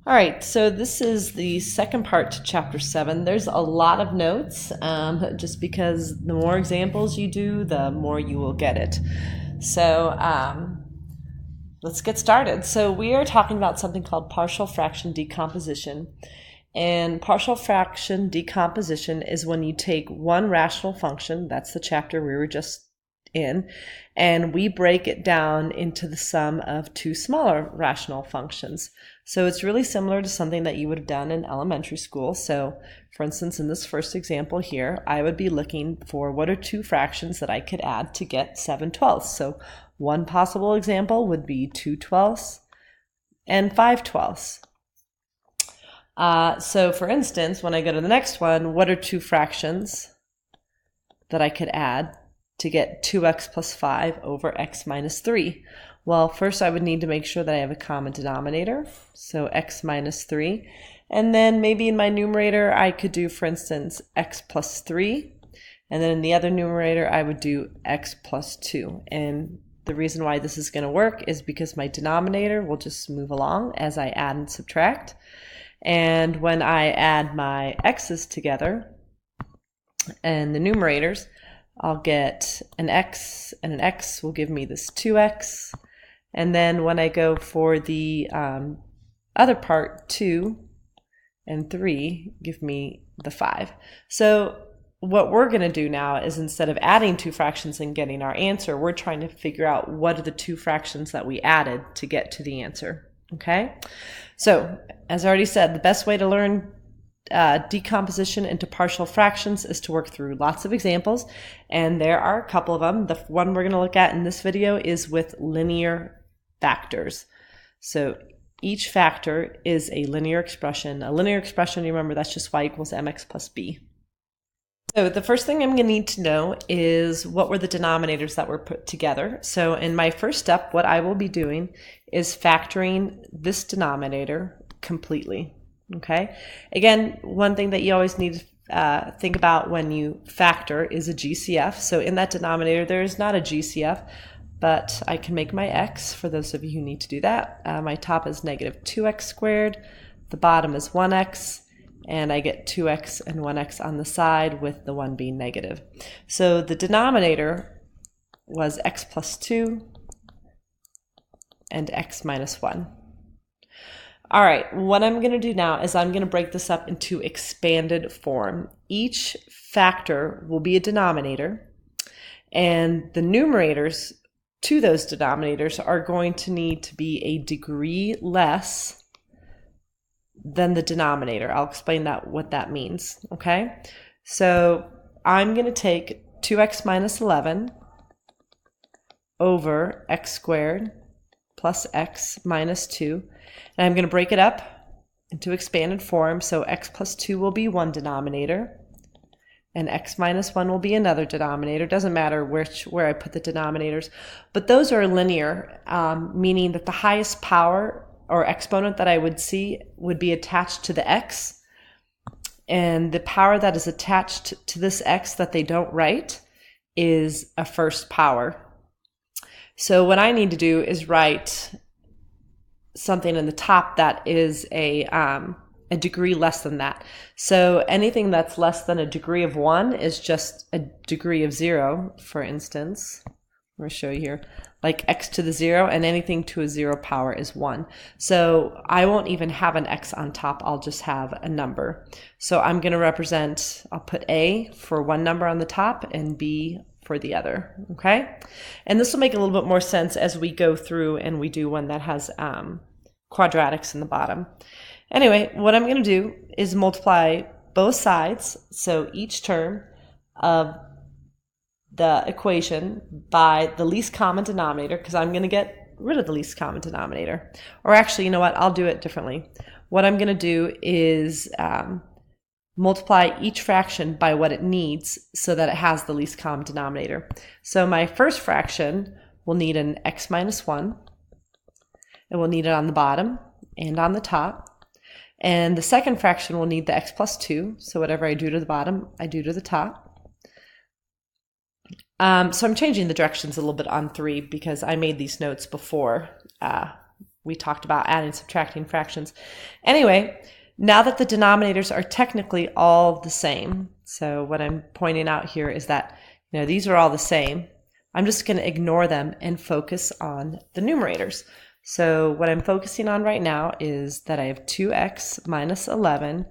All right, so this is the second part to chapter 7. There's a lot of notes, just because the more examples you do, the more you will get it. So let's get started. So we are talking about something called partial fraction decomposition. And partial fraction decomposition is when you take one rational function, that's the chapter we were just in, and we break it down into the sum of two smaller rational functions. So it's really similar to something that you would have done in elementary school. So for instance, in this first example here, I would be looking for what are two fractions that I could add to get 7/12. So one possible example would be 2/12 and 5/12. So for instance, when I go to the next one, what are two fractions that I could add to get 2x plus 5 over x minus 3? Well, first I would need to make sure that I have a common denominator, so x minus 3. And then maybe in my numerator I could do, for instance, x plus 3. And then in the other numerator I would do x plus 2. And the reason why this is going to work is because my denominator will just move along as I add and subtract. And when I add my x's together and the numerators, I'll get an x, and an x will give me this 2x. And then when I go for the other part, 2 and 3 give me the 5. So what we're going to do now is, instead of adding two fractions and getting our answer, we're trying to figure out what are the two fractions that we added to get to the answer. Okay? So, as I already said, the best way to learn decomposition into partial fractions is to work through lots of examples, and there are a couple of them. The one we're going to look at in this video is with linear factors. So each factor is a linear expression. A linear expression, remember, that's just y equals mx plus b. So the first thing I'm going to need to know is what were the denominators that were put together. So in my first step, what I will be doing is factoring this denominator completely. Okay. Again, one thing that you always need to think about when you factor is a GCF. So in that denominator, there is not a GCF, but I can make my x, for those of you who need to do that. My top is negative 2x squared. The bottom is 1x. And I get 2x and 1x on the side, with the 1 being negative. So the denominator was x plus 2 and x minus 1. All right, what I'm going to do now is I'm going to break this up into expanded form. Each factor will be a denominator, and the numerators to those denominators are going to need to be a degree less than the denominator. I'll explain what that means, okay? So I'm going to take 2x minus 11 over x squared plus x minus 2, and I'm going to break it up into expanded form. So x plus 2 will be one denominator, and x minus 1 will be another denominator. Doesn't matter where I put the denominators, but those are linear, meaning that the highest power or exponent that I would see would be attached to the x, and the power that is attached to this x that they don't write is a first power. So what I need to do is write something in the top that is a degree less than that. So anything that's less than a degree of 1 is just a degree of 0, for instance. I'm going to show you here, like x to the 0, and anything to a 0 power is 1. So I won't even have an x on top, I'll just have a number. So I'm going to represent, I'll put a for one number on the top and b for the other, okay? And this will make a little bit more sense as we go through and we do one that has quadratics in the bottom. Anyway, what I'm going to do is multiply both sides, so each term of the equation, by the least common denominator, because I'm going to get rid of the least common denominator. Or actually, you know what, I'll do it differently. What I'm going to do is multiply each fraction by what it needs so that it has the least common denominator. So my first fraction will need an x minus 1, and we'll need it on the bottom and on the top. And the second fraction will need the x plus 2, so whatever I do to the bottom, I do to the top. So I'm changing the directions a little bit on 3 because I made these notes before we talked about adding, subtracting fractions. Anyway, now that the denominators are technically all the same, so what I'm pointing out here is that, these are all the same. I'm just going to ignore them and focus on the numerators. So what I'm focusing on right now is that I have 2x minus 11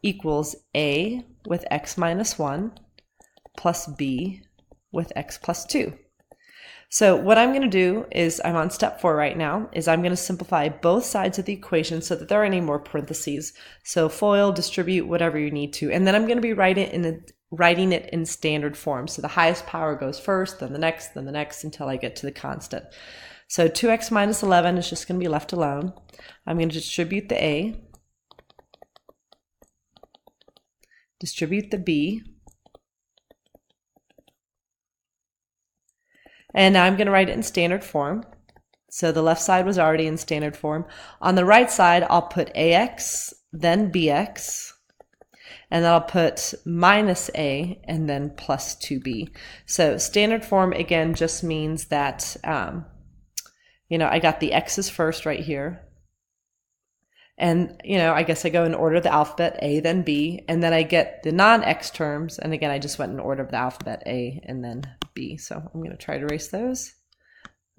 equals a with x minus 1 plus b with x plus 2. So what I'm going to do is, I'm on step 4 right now, is I'm going to simplify both sides of the equation so that there aren't any more parentheses. So FOIL, distribute, whatever you need to. And then I'm going to be writing it in standard form. So the highest power goes first, then the next, until I get to the constant. So 2x minus 11 is just going to be left alone. I'm going to distribute the a, distribute the b, and now I'm going to write it in standard form. So the left side was already in standard form. On the right side, I'll put ax, then bx, and then I'll put minus a, and then plus 2b. So standard form, again, just means that, I got the x's first right here. And, I guess I go in order of the alphabet, A, then B, and then I get the non-x terms. And again, I just went in order of the alphabet, A, and then B. So I'm going to try to erase those.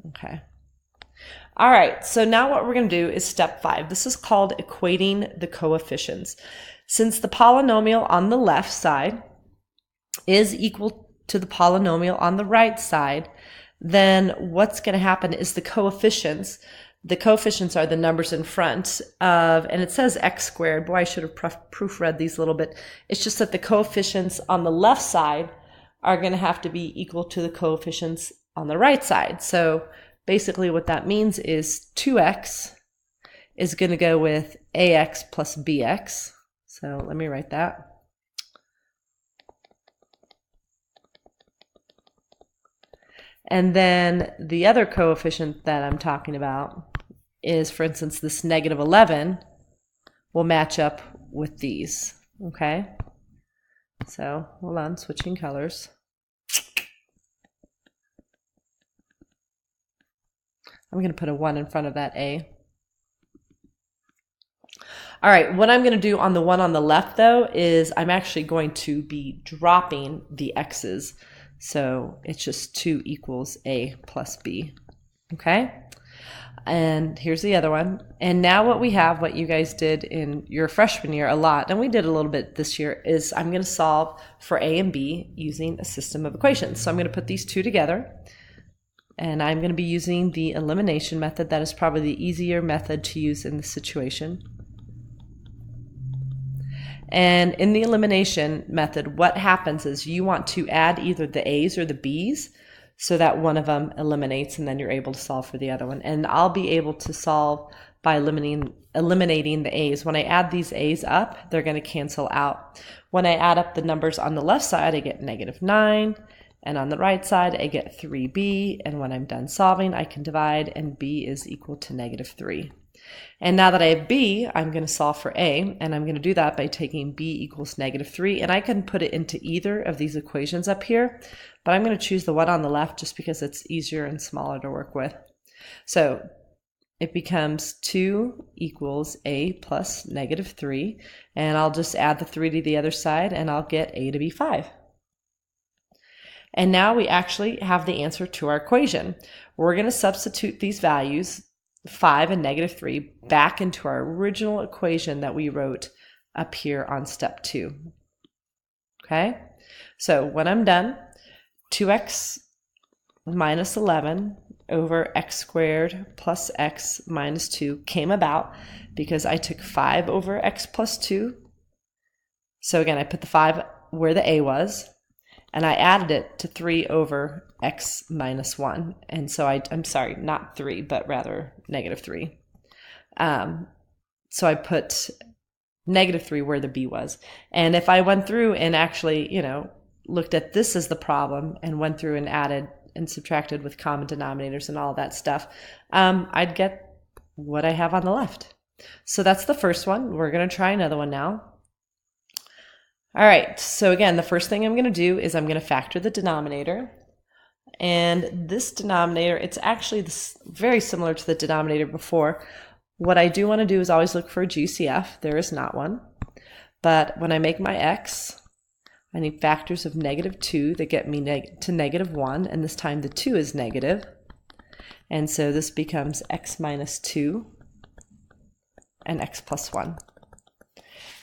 Okay. All right. So now what we're going to do is step 5. This is called equating the coefficients. Since the polynomial on the left side is equal to the polynomial on the right side, then what's going to happen is the coefficients are the numbers in front of, and it says x squared. Boy, I should have proofread these a little bit. It's just that the coefficients on the left side are going to have to be equal to the coefficients on the right side. So basically what that means is 2x is going to go with ax plus bx. So let me write that. And then the other coefficient that I'm talking about is, for instance, this negative 11 will match up with these, okay? So hold on, switching colors. I'm going to put a 1 in front of that A. All right, what I'm going to do on the one on the left, though, is I'm actually going to be dropping the x's. So it's just 2 equals A plus B, okay? And here's the other one. And now what we have, what you guys did in your freshman year a lot, and we did a little bit this year, is I'm going to solve for A and B using a system of equations. So I'm going to put these two together, and I'm going to be using the elimination method. That is probably the easier method to use in this situation. And in the elimination method, what happens is you want to add either the A's or the B's so that one of them eliminates, and then you're able to solve for the other one. And I'll be able to solve by eliminating the A's. When I add these A's up, they're going to cancel out. When I add up the numbers on the left side, I get -9, and on the right side, I get 3b, and when I'm done solving, I can divide, and b is equal to -3. And now that I have b, I'm going to solve for a, and I'm going to do that by taking b equals -3, and I can put it into either of these equations up here, but I'm going to choose the one on the left just because it's easier and smaller to work with. So it becomes 2 equals a plus -3, and I'll just add the 3 to the other side, and I'll get a to be 5. And now we actually have the answer to our equation. We're going to substitute these values, 5 and -3, back into our original equation that we wrote up here on step 2. Okay, so when I'm done, 2x minus 11 over x squared plus x minus 2 came about because I took 5 over x plus 2. So again, I put the 5 where the a was, and I added it to 3 over x minus 1. And so I'm sorry, not 3, but rather -3. So I put -3 where the b was. And if I went through and actually, looked at this as the problem and went through and added and subtracted with common denominators and all of that stuff, I'd get what I have on the left. So that's the first one. We're going to try another one now. All right, so again, the first thing I'm going to do is I'm going to factor the denominator. And this denominator, it's actually very similar to the denominator before. What I do want to do is always look for a GCF. There is not one. But when I make my x, I need factors of -2 that get me to -1, and this time the 2 is negative. And so this becomes x minus 2 and x plus 1.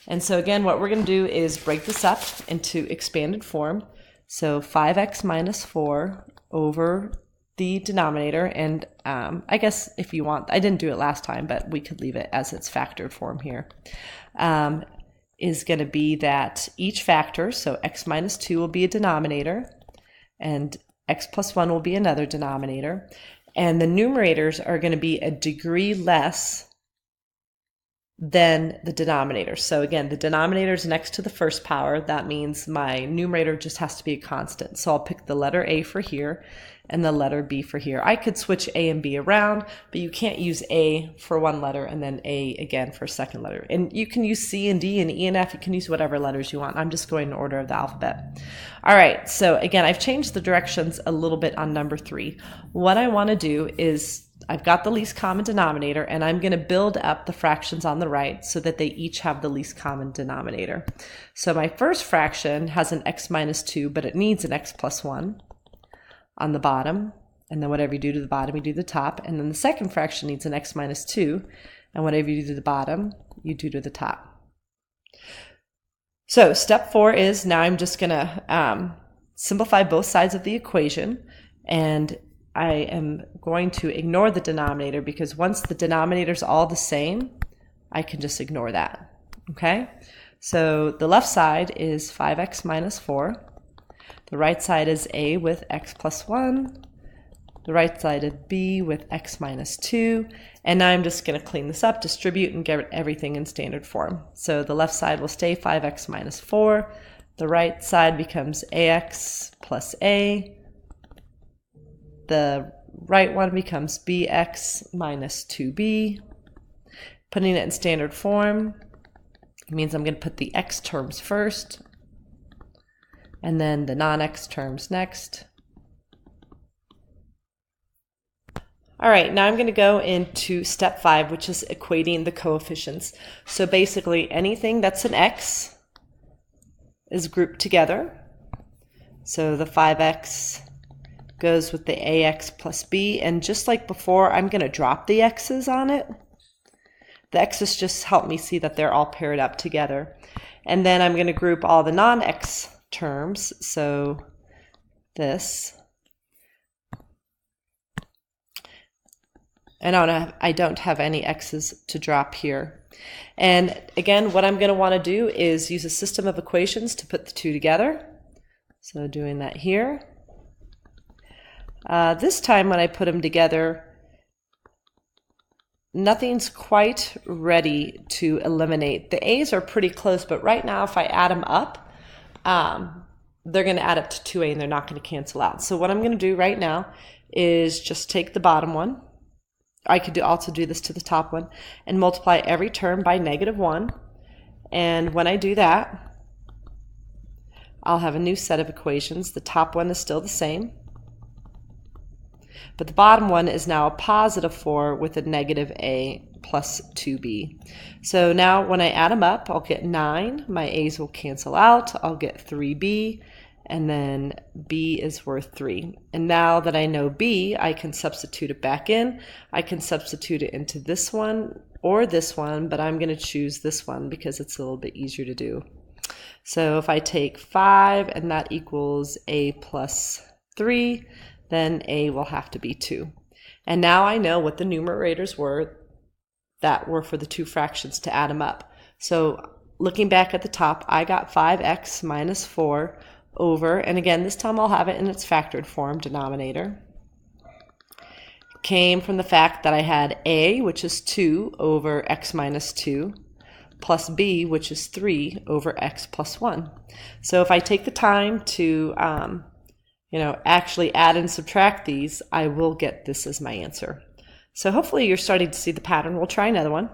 And so again, what we're going to do is break this up into expanded form. So 5x minus 4 over the denominator, and I guess if you want, I didn't do it last time, but we could leave it as its factored form here, is going to be that each factor, so x minus 2 will be a denominator, and x plus 1 will be another denominator, and the numerators are going to be a degree less than the denominator. So again, the denominator is next to the first power. That means my numerator just has to be a constant. So I'll pick the letter A for here and the letter B for here. I could switch A and B around, but you can't use A for one letter and then A again for a second letter. And you can use C and D and E and F. You can use whatever letters you want. I'm just going in order of the alphabet. All right, so again, I've changed the directions a little bit on number 3. What I want to do is I've got the least common denominator, and I'm going to build up the fractions on the right so that they each have the least common denominator. So my first fraction has an x minus 2, but it needs an x plus 1 on the bottom. And then whatever you do to the bottom, you do to the top. And then the second fraction needs an x minus 2, and whatever you do to the bottom, you do to the top. So step 4 is now I'm just going to simplify both sides of the equation, and I am going to ignore the denominator because once the denominator is all the same, I can just ignore that. Okay? So the left side is 5x minus 4. The right side is A with x plus 1. The right side is B with x minus 2. And now I'm just going to clean this up, distribute, and get everything in standard form. So the left side will stay 5x minus 4. The right side becomes ax plus a. The right one becomes bx minus 2b. Putting it in standard form means I'm going to put the x terms first, and then the non-x terms next. All right, now I'm going to go into step 5, which is equating the coefficients. So basically anything that's an x is grouped together. So the 5x goes with the ax plus b, and just like before, I'm going to drop the x's on it. The x's just help me see that they're all paired up together. And then I'm going to group all the non-x terms, so this. And I don't have any x's to drop here. And again, what I'm going to want to do is use a system of equations to put the two together. So doing that here. This time when I put them together, nothing's quite ready to eliminate. The a's are pretty close, but right now if I add them up, they're going to add up to 2a and they're not going to cancel out. So what I'm going to do right now is just take the bottom one. I could also do this to the top one and multiply every term by -1. And when I do that, I'll have a new set of equations. The top one is still the same, but the bottom one is now a positive 4 with a -a plus 2b. So now when I add them up, I'll get 9. My a's will cancel out. I'll get 3b, and then b is worth 3. And now that I know b, I can substitute it back in. I can substitute it into this one or this one, but I'm going to choose this one because it's a little bit easier to do. So if I take 5 and that equals a plus 3, then a will have to be 2. And now I know what the numerators were that were for the two fractions to add them up. So looking back at the top, I got 5x minus 4 over, and again, this time I'll have it in its factored form, denominator. Came from the fact that I had a, which is 2 over x minus 2, plus b, which is 3 over x plus 1. So if I take the time to actually add and subtract these, I will get this as my answer. So hopefully you're starting to see the pattern. We'll try another one.